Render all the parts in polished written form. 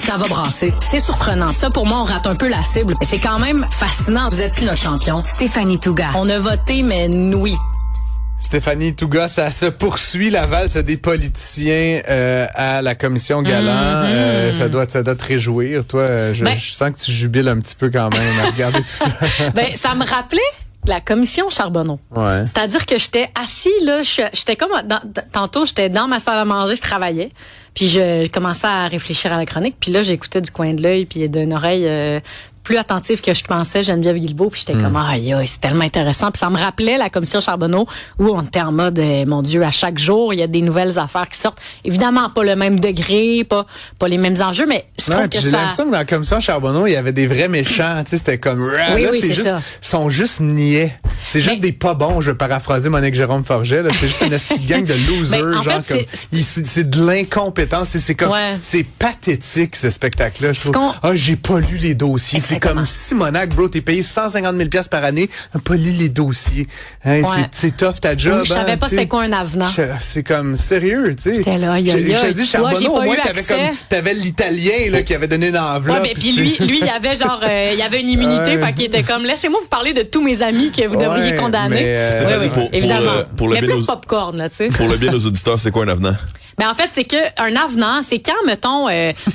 Ça va brasser. C'est surprenant. Ça, pour moi, on rate un peu la cible. Mais c'est quand même fascinant. Vous êtes plus notre champion. Stéphanie Touga. On a voté, mais oui. Stéphanie Touga, ça se poursuit la valse des politiciens à la commission Galland. Ça doit te réjouir. Toi, je sens que tu jubiles un petit peu quand même à regarder tout ça. Ça me rappelait la commission Charbonneau. Ouais. C'est-à-dire que j'étais assis là, j'étais comme tantôt j'étais dans ma salle à manger, je travaillais, puis je commençais à réfléchir à la chronique, puis là j'écoutais du coin de l'œil puis d'une oreille plus attentive que je pensais Geneviève Guilbeault, puis j'étais comme aïe, c'est tellement intéressant, puis ça me rappelait la commission Charbonneau où on était en mode mon Dieu, à chaque jour il y a des nouvelles affaires qui sortent, évidemment pas le même degré, pas les mêmes enjeux, mais je trouve que j'ai l'impression que dans la commission Charbonneau il y avait des vrais méchants, tu sais, c'était comme oui, là c'est juste ça. sont juste niais, c'est juste des pas bons, je vais paraphraser Monique Jérôme Forget là, c'est juste une petite gang de losers, genre fait, comme c'est de l'incompétence, c'est comme c'est pathétique ce spectacle là, je trouve. J'ai pas lu les dossiers, c'est comme Simonac, bro, t'es payé 150 000 $ par année, t'as pas lu les dossiers. Hein, c'est tough ta job. Je savais pas c'était quoi un avenant. C'est comme sérieux, tu sais. Je te dis, Charbonneau, au moins, t'avais l'italien, là, qui avait donné une enveloppe. Ouais, mais puis lui, il avait genre, il avait une immunité, fait qu'il était comme, laissez-moi vous parler de tous mes amis que vous devriez condamner. Évidemment. Pour le bien plus popcorn, là, tu sais. Pour le bien de nos auditeurs, c'est quoi un avenant? Ben en fait, c'est que un avenant, c'est quand, mettons,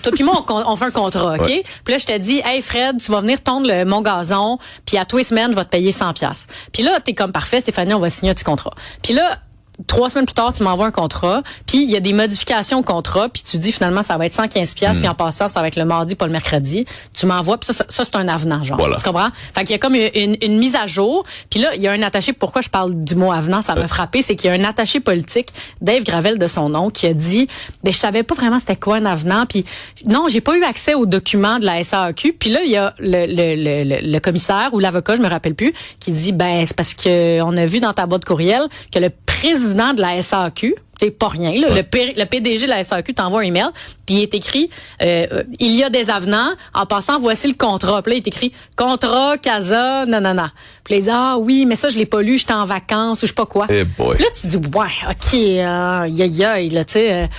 toi puis moi, on fait un contrat, OK? Puis là, je te dis, hey Fred, tu vas venir tondre mon gazon, puis à tous les semaines, je vais te payer 100$. Puis là, t'es comme parfait, Stéphanie, on va signer un petit contrat. Puis là, 3 semaines plus tard, tu m'envoies un contrat, puis il y a des modifications au contrat, puis tu dis finalement ça va être 115$, puis en passant ça va être le mardi pas le mercredi. Tu m'envoies, puis ça c'est un avenant, genre. Voilà. Tu comprends? Fait qu'il y a comme une mise à jour, puis là il y a un attaché. Pourquoi je parle du mot avenant, ça m'a frappé, c'est qu'il y a un attaché politique, Dave Gravel de son nom, qui a dit, je savais pas vraiment c'était quoi un avenant, puis non, j'ai pas eu accès aux documents de la SAQ, puis là il y a le commissaire ou l'avocat, je me rappelle plus, qui dit c'est parce que on a vu dans ta boîte courriel que le président de la SAQ, c'est pas rien, là, le PDG de la SAQ t'envoie un email, puis il est écrit il y a des avenants, en passant voici le contrat. Puis là il est écrit contrat casa nanana. Puis il dit oui, mais ça je l'ai pas lu, j'étais en vacances ou je sais pas quoi. Hey boy. Puis là tu dis OK, là tu sais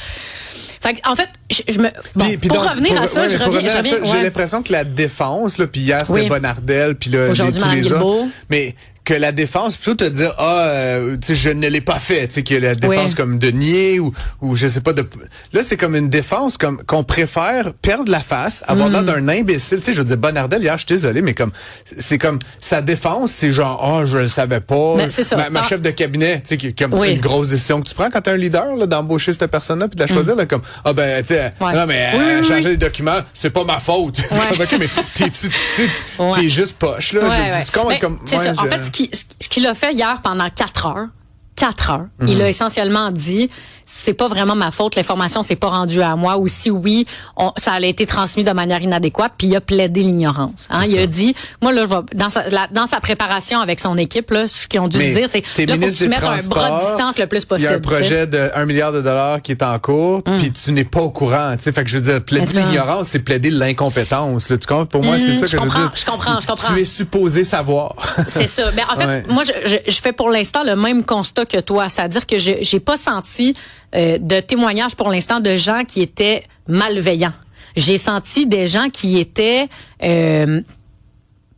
fait en fait, pour revenir à ça, je reviens. J'ai l'impression que la défense, là, puis hier c'était Bonardel, puis là tous les autres, mais que la défense plutôt te dire tu sais je ne l'ai pas fait, tu sais que la défense comme de nier ou je sais pas de là c'est comme une défense comme qu'on préfère perdre la face, avoir l'air d'un imbécile, tu sais je veux dire Bonardel hier, je suis désolé mais comme c'est comme sa défense, c'est genre je le savais pas. C'est ça. Ma chef de cabinet, tu sais qui comme une grosse décision que tu prends quand t'es un leader là, d'embaucher cette personne-là puis de la choisir là, comme tu sais non mais changer les documents, c'est pas ma faute. C'est comme, OK, mais t'es juste poche là, c'est ça. En fait ce qu'il a fait hier pendant 4 heures, il a essentiellement dit c'est pas vraiment ma faute, l'information s'est pas rendue à moi, ou si oui, ça a été transmis de manière inadéquate, puis il a plaidé l'ignorance. Il a dit, moi là, dans sa préparation avec son équipe, là, ce qu'ils ont dû se dire, c'est là, faut que tu mettes un bras de distance le plus possible. Il y a un projet de $1 milliard qui est en cours, puis tu n'es pas au courant. Tu sais, fait que je veux dire, plaider l'ignorance, c'est plaider l'incompétence. Là, tu comprends? Pour moi, c'est ça que je veux dire. Je comprends. Tu es supposé savoir. C'est ça. Mais en fait, moi, je fais pour l'instant le même constat que toi, c'est-à-dire que j'ai pas senti de témoignages pour l'instant de gens qui étaient malveillants. J'ai senti des gens qui étaient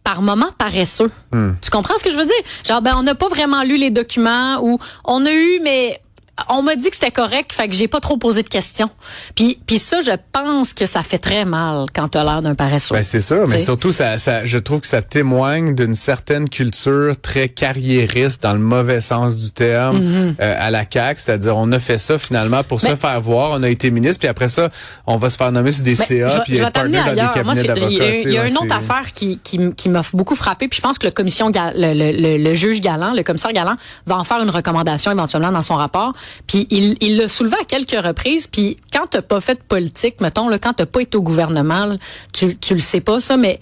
par moments paresseux. Tu comprends ce que je veux dire? Genre, on n'a pas vraiment lu les documents ou on a eu, mais on m'a dit que c'était correct, fait que j'ai pas trop posé de questions. Puis ça, je pense que ça fait très mal quand t'as l'air d'un paresseux. C'est sûr, mais surtout, je trouve que ça témoigne d'une certaine culture très carriériste dans le mauvais sens du terme à la CAQ. C'est-à-dire, on a fait ça finalement pour se faire voir. On a été ministre, puis après ça, on va se faire nommer sur des CA, puis être partner dans des cabinets d'avocats. Il y a une autre affaire qui m'a beaucoup frappé, puis je pense que le juge Galland, le commissaire Galland, va en faire une recommandation éventuellement dans son rapport. Puis il l'a soulevé à quelques reprises. Puis quand t'as pas fait de politique, mettons, là, quand t'as pas été au gouvernement, là, tu le sais pas ça, mais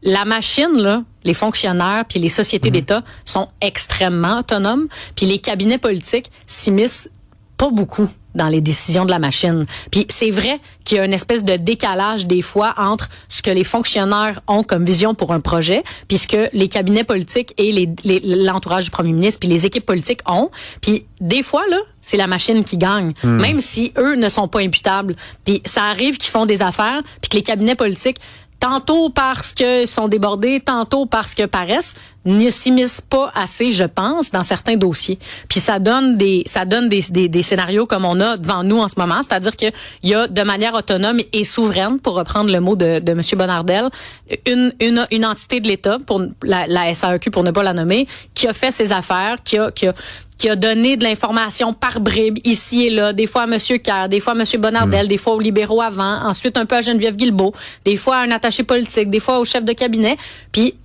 la machine, là, les fonctionnaires puis les sociétés d'État sont extrêmement autonomes. Puis les cabinets politiques s'immiscent pas beaucoup dans les décisions de la machine. Puis c'est vrai qu'il y a une espèce de décalage des fois entre ce que les fonctionnaires ont comme vision pour un projet, puis ce que les cabinets politiques et l'entourage du premier ministre puis les équipes politiques ont. Puis des fois, là, c'est la machine qui gagne, même si eux ne sont pas imputables. Puis ça arrive qu'ils font des affaires, puis que les cabinets politiques, tantôt parce que sont débordés, tantôt parce que paraissent, ne s'immiscent pas assez, je pense, dans certains dossiers. Puis ça donne des scénarios comme on a devant nous en ce moment, c'est-à-dire qu'il y a de manière autonome et souveraine, pour reprendre le mot de M. Bonnardel, une entité de l'État, pour la SAEQ pour ne pas la nommer, qui a fait ses affaires, qui a donné de l'information par bribes, ici et là, des fois à M. Kerr, des fois à M. Bonnardel, des fois aux libéraux avant, ensuite un peu à Geneviève Guilbeault, des fois à un attaché politique, des fois au chef de cabinet, puis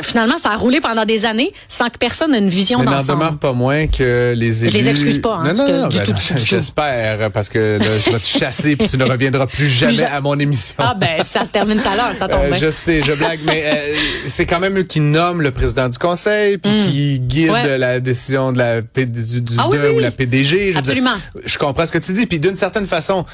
finalement, ça a roulé pendant des années sans que personne ait une vision d'ensemble. Mais n'en demeure pas moins que les élus... Je les excuse pas, hein, non, j'espère, parce que là, je vais te chasser puis tu ne reviendras plus jamais à mon émission. Ça se termine tout à l'heure, ça tombe bien. Je sais, je blague, mais c'est quand même eux qui nomment le président du conseil puis qui guident la décision de la ou la PDG. Absolument. Je comprends ce que tu dis, puis d'une certaine façon...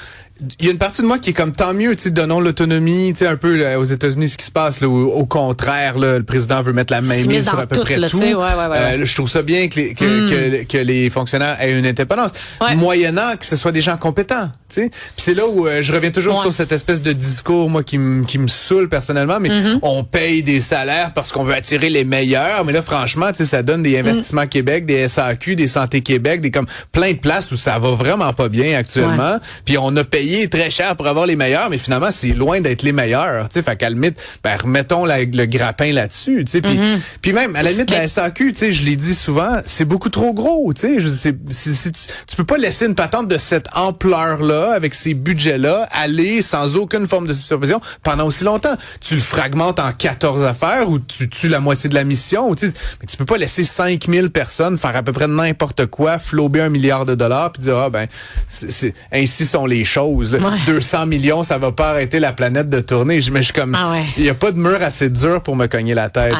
Il y a une partie de moi qui est comme tant mieux, tu sais, donnons l'autonomie, tu sais, un peu là, aux États-Unis, ce qui se passe là, au contraire, là, le président veut mettre la main mise sur à peu près tout. Je trouve ça bien que les fonctionnaires aient une indépendance, moyennant que ce soit des gens compétents, tu sais. Puis c'est là où je reviens toujours sur cette espèce de discours, moi, qui me saoule personnellement, mais on paye des salaires parce qu'on veut attirer les meilleurs, mais là, franchement, tu sais, ça donne des Investissements Québec, des SAQ, des Santé Québec, des comme plein de places où ça va vraiment pas bien actuellement, puis on a payé très cher pour avoir les meilleurs, mais finalement, c'est loin d'être les meilleurs. Tu sais, fait qu'à la limite, remettons le grappin là-dessus. Tu sais, puis même, à la limite, la SAQ, tu sais, je l'ai dit souvent, c'est beaucoup trop gros. Tu sais, tu peux pas laisser une patente de cette ampleur-là, avec ces budgets-là, aller sans aucune forme de supervision pendant aussi longtemps. Tu le fragmentes en 14 affaires ou tu tues la moitié de la mission. Ou, tu sais, mais tu peux pas laisser 5000 personnes faire à peu près n'importe quoi, flober $1 milliard puis dire, ainsi sont les choses. 200 millions, ça va pas arrêter la planète de tourner. Mais je suis comme, il y a pas de mur assez dur pour me cogner la tête.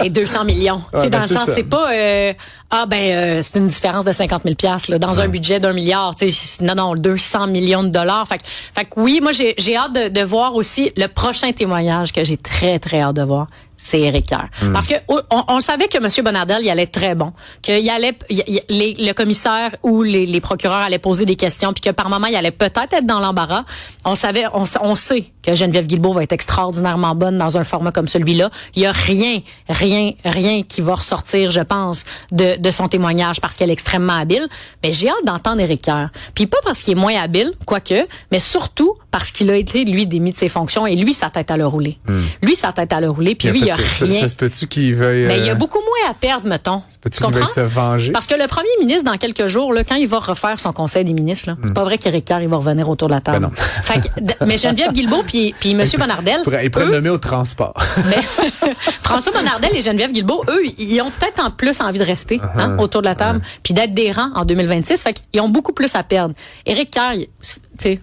200 millions. Dans le sens, c'est pas, c'est une différence de 50 000 $, là, dans un budget d'1 milliard. Non, 200 millions de dollars. Fait que oui, moi, j'ai hâte de voir aussi le prochain témoignage que j'ai très, très hâte de voir. C'est Éric Kerr. Parce que on savait que M. Bonnardel, il allait être très bon, le commissaire ou les procureurs allaient poser des questions, puis que par moment, il allait peut-être être dans l'embarras. On sait que Geneviève Guilbeault va être extraordinairement bonne dans un format comme celui-là. Il y a rien qui va ressortir, je pense, de son témoignage parce qu'elle est extrêmement habile. Mais j'ai hâte d'entendre Éric Kerr. Puis pas parce qu'il est moins habile, quoique, mais surtout parce qu'il a été, lui, démis de ses fonctions et lui, sa tête à le rouler. Puis lui, il y a rien. Ça se peut-tu qu'il veuille... il y a beaucoup moins à perdre, mettons. Ça se peut-tu qu'il veuille se venger? Parce que le premier ministre, dans quelques jours, là, quand il va refaire son conseil des ministres, là, c'est pas vrai qu'Éric Kerr, il va revenir autour de la table. Mais Geneviève Guilbeault puis M. Bonnardel... Il pourrait le nommer au transport. François Bonnardel et Geneviève Guilbeault, eux, ils ont peut-être en plus envie de rester autour de la table puis d'être des rangs en 2026. Fait qu'ils ont beaucoup plus à perdre. Éric Kerr, tu sais...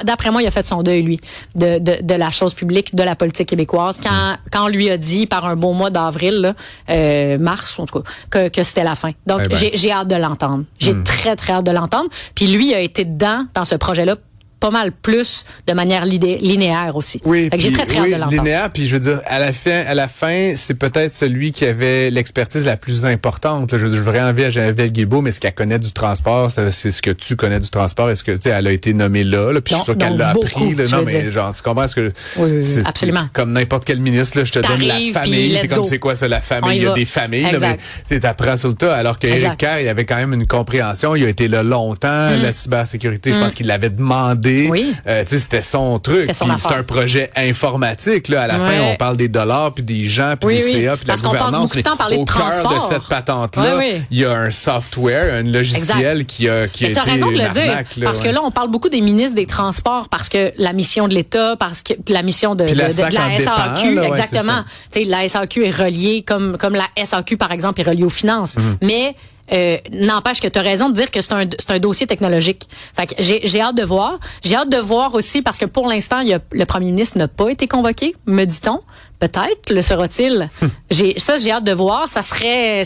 D'après moi, il a fait son deuil, lui, de la chose publique, de la politique québécoise, quand on lui a dit, par un beau mois d'avril, mars, en tout cas, que c'était la fin. Donc, j'ai hâte de l'entendre. J'ai très, très hâte de l'entendre. Puis lui a été dans ce projet-là, pas mal plus de manière linéaire aussi. Oui, j'ai très hâte de l'entendre. Linéaire, puis je veux dire, à la fin, c'est peut-être celui qui avait l'expertise la plus importante. Là. Je veux rien envie à Geneviève Guilbeault, mais ce qu'elle connaît du transport, c'est ce que tu connais du transport. Est-ce que, tu sais, elle a été nommée là, puis je suis sûr qu'elle l'a appris. Là. Non, mais genre, tu comprends ce que... Oui, absolument. Comme n'importe quel ministre, là, je te donne la famille. T'es comme, c'est quoi ça, la famille? Il y a des familles, là, mais t'apprends sur le tas. Alors qu'Éric Kerr, il avait quand même une compréhension. Il a été là longtemps. La cybersécurité, je pense qu'il l'avait demandé. Oui. C'était son truc. C'est un projet informatique. Là. À la fin, on parle des dollars, puis des gens, puis des CA, puis de la gouvernance. Au cœur de cette patente-là, il y a un software, un logiciel qui a été raison de le dire, parce que là, on parle beaucoup des ministres des Transports, parce que la mission de l'État, parce que la mission de la SAQ, exactement. La SAQ est reliée, comme la SAQ, par exemple, est reliée aux finances. Mais n'empêche que tu as raison de dire que c'est un dossier technologique. Fait que j'ai hâte de voir. J'ai hâte de voir aussi parce que pour l'instant, le premier ministre n'a pas été convoqué, me dit-on. Peut-être le sera-t-il. J'ai hâte de voir. Ça serait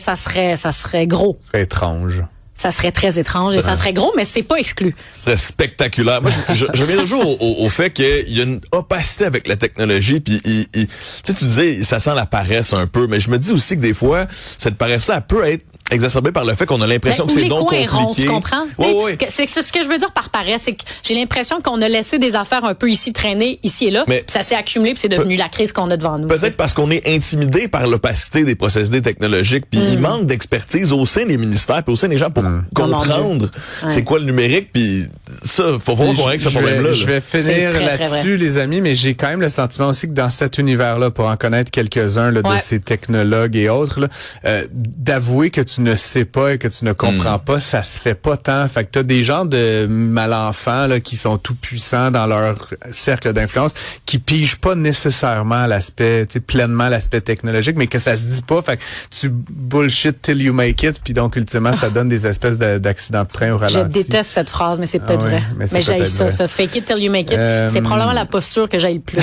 gros. Ça serait étrange. ça serait très étrange et ça serait gros, mais c'est pas exclu. Ce serait spectaculaire. Moi, je viens toujours au fait qu'il y a une opacité avec la technologie, puis tu sais, tu disais, ça sent la paresse un peu, mais je me dis aussi que des fois, cette paresse-là, elle peut être exacerbée par le fait qu'on a l'impression que c'est donc compliqué. Ronds, tu comprends? Oui. C'est ce que je veux dire par paresse, c'est que j'ai l'impression qu'on a laissé des affaires un peu ici traîner, ici et là, puis ça s'est accumulé, puis c'est devenu la crise qu'on a devant nous. Peut-être parce qu'on est intimidé par l'opacité des procédés technologiques, puis il manque d'expertise au sein des ministères, puis au sein des gens pour comprendre c'est quoi le numérique, puis ça, faut voir qu'on règle ce problème-là. Je vais finir là-dessus, les amis, mais j'ai quand même le sentiment aussi que dans cet univers-là, pour en connaître quelques-uns là, de ces technologues et autres, là, d'avouer que tu ne sais pas et que tu ne comprends pas, ça se fait pas tant. Fait que t'as des gens de mal-enfants là, qui sont tout puissants dans leur cercle d'influence, qui pigent pas nécessairement l'aspect, tu sais, pleinement l'aspect technologique, mais que ça se dit pas. Fait que tu bullshit till you make it, puis donc ultimement ça donne des espèces d'accidents de train au ralenti. Je déteste cette phrase, mais c'est peut-être vrai. Mais j'haïs ça, fake it till you make it. C'est probablement la posture que j'aille le plus.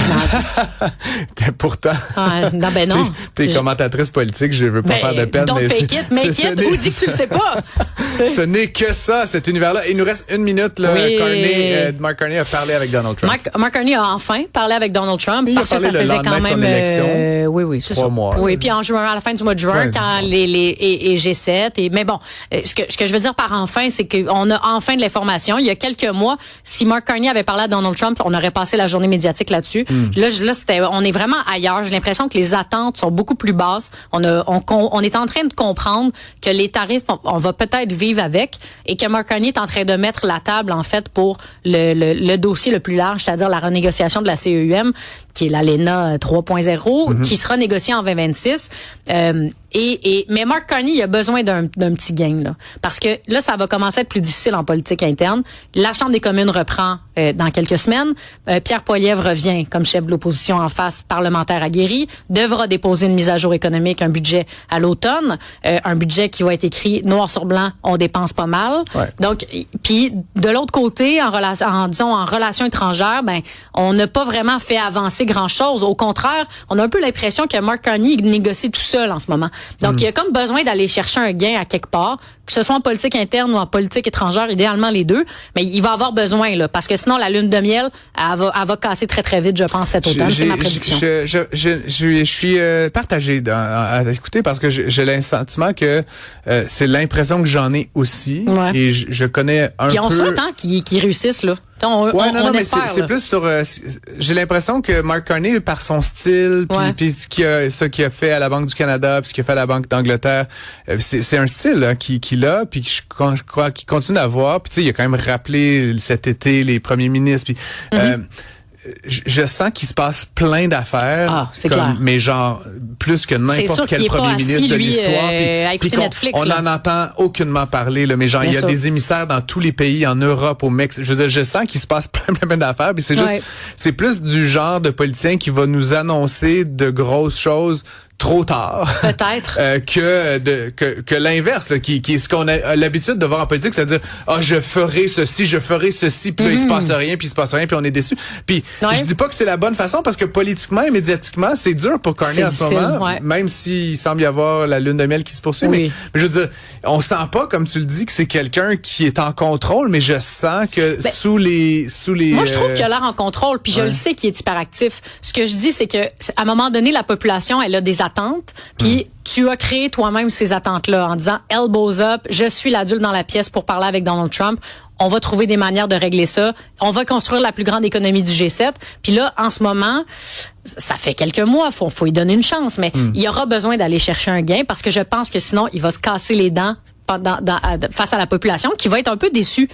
Pourtant, non, ben non. T'es commentatrice politique, je veux pas faire de peine. Donc fake it, make it, ou dis que tu le sais pas. Ce n'est que ça, cet univers-là. Il nous reste 1 minute. Là. Mark Carney a parlé avec Donald Trump. Mark Carney a enfin parlé avec Donald Trump parce que ça faisait quand même oui, c'est 3 mois. Oui, puis en juin, à la fin du mois de juin, quand les G7 mais bon, ce que je veux dire par enfin, c'est qu'on a enfin de l'information. Il y a quelques mois, si Mark Carney avait parlé à Donald Trump, on aurait passé la journée médiatique là-dessus. Là, on est vraiment ailleurs. J'ai l'impression que les attentes sont beaucoup plus basses. On est en train de comprendre que les tarifs, on va peut-être vivre avec, et que Mark Carney est en train de mettre la table, en fait, pour le dossier le plus large, c'est-à-dire la renégociation de la CEUM, qui est l'ALENA 3.0, qui sera négociée en 2026. Mais Mark Carney, il a besoin d'un petit gain, là. Parce que là, ça va commencer à être plus difficile en politique interne. La Chambre des communes reprend dans quelques semaines. Pierre Poilievre revient comme chef de l'opposition en face, parlementaire aguerri, devra déposer une mise à jour économique, un budget à l'automne, un budget qui va être écrit noir sur blanc, on dépense pas mal. Ouais. Donc, puis de l'autre côté, en relations étrangères, ben, on n'a pas vraiment fait avancer grand-chose. Au contraire, on a un peu l'impression que Mark Carney négocie tout seul en ce moment. Donc, il y a comme besoin d'aller chercher un gain à quelque part, que ce soit en politique interne ou en politique étrangère, idéalement les deux. Mais il va avoir besoin, là, parce que sinon, la lune de miel, elle va casser très, très vite, je pense, cet automne. C'est ma prédiction. Je suis partagé à écouter parce que j'ai le sentiment que c'est l'impression que j'en ai aussi. Ouais. Et je connais un peu... Puis on souhaite qu'ils réussissent, là. On mais espère, c'est plus sur... j'ai l'impression que Mark Carney, par son style, puis ce qu'il a fait à la Banque du Canada, puis ce qu'il a fait à la Banque d'Angleterre, c'est un style là, qu'il a, puis je crois qu'il continue à avoir. Puis tu sais, il a quand même rappelé cet été les premiers ministres. Puis je sens qu'il se passe plein d'affaires, mais genre plus que n'importe quel premier ministre de l'histoire. Puis Netflix, on n'en entend aucunement parler, là, mais genre il y a des émissaires dans tous les pays, en Europe, au Mexique. Je veux dire, je sens qu'il se passe plein d'affaires. Puis c'est juste, c'est plus du genre de politicien qui va nous annoncer de grosses choses trop tard. Peut-être. que l'inverse, là, qui est ce qu'on a l'habitude de voir en politique, c'est-à-dire, je ferai ceci, puis là, il se passe rien, puis on est déçu. Puis, je dis pas que c'est la bonne façon, parce que politiquement et médiatiquement, c'est dur pour Carney en ce moment, même s'il semble y avoir la lune de miel qui se poursuit. Mais je veux dire, on sent pas, comme tu le dis, que c'est quelqu'un qui est en contrôle, mais je sens que sous les... Moi, je trouve qu'il a l'air en contrôle, puis je le sais qu'il est hyperactif. Ce que je dis, c'est que, à un moment donné, la population, elle a des attentes, puis tu as créé toi-même ces attentes-là en disant elbows up, je suis l'adulte dans la pièce pour parler avec Donald Trump. On va trouver des manières de régler ça. On va construire la plus grande économie du G7. Puis là, en ce moment, ça fait quelques mois, faut y donner une chance, mais il y aura besoin d'aller chercher un gain parce que je pense que sinon, il va se casser les dents face à la population qui va être un peu déçue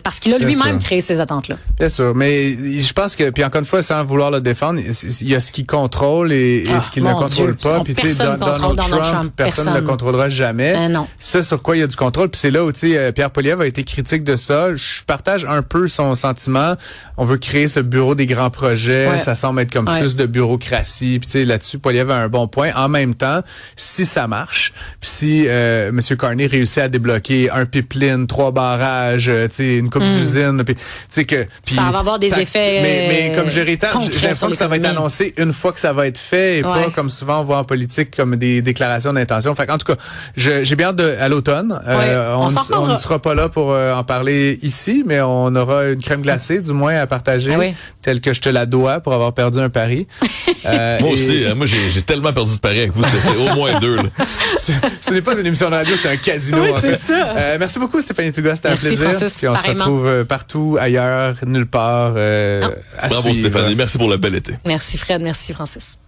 parce qu'il a lui-même créé ces attentes-là. Bien sûr, mais je pense que, puis encore une fois, sans vouloir le défendre, il y a ce qu'il contrôle et ce qu'il ne contrôle pas. Puis tu sais, Donald Trump, personne ne le contrôlera jamais. Non. Ça, sur quoi il y a du contrôle. Puis c'est là où, tu sais, Pierre Poilievre a été critique de ça. Je partage un peu son sentiment. On veut créer ce bureau des grands projets. Ça semble être comme plus de bureaucratie. Puis tu sais, là-dessus, Poilievre a un bon point. En même temps, si ça marche, puis si M. Carney réussit réussi à débloquer un pipeline, 3 barrages, une coupe d'usines. Ça va avoir des effets. Mais comme je réitère, j'ai l'impression que ça va être annoncé une fois que ça va être fait et pas comme souvent on voit en politique comme des déclarations d'intention. Fait en tout cas, j'ai bien hâte à l'automne. On ne sera pas là pour en parler ici, mais on aura une crème glacée du moins à partager, telle que je te la dois pour avoir perdu un pari. Moi aussi, moi j'ai tellement perdu de paris avec vous, c'était au moins 2. Là. Ce n'est pas une émission de radio, c'est un casino. Oui, en c'est fait. ça. Merci beaucoup Stéphanie Touga, c'était un plaisir. Francis, puis on se retrouve partout, ailleurs, nulle part. Bravo Stéphanie, merci pour le bel été. Merci Fred, merci Francis.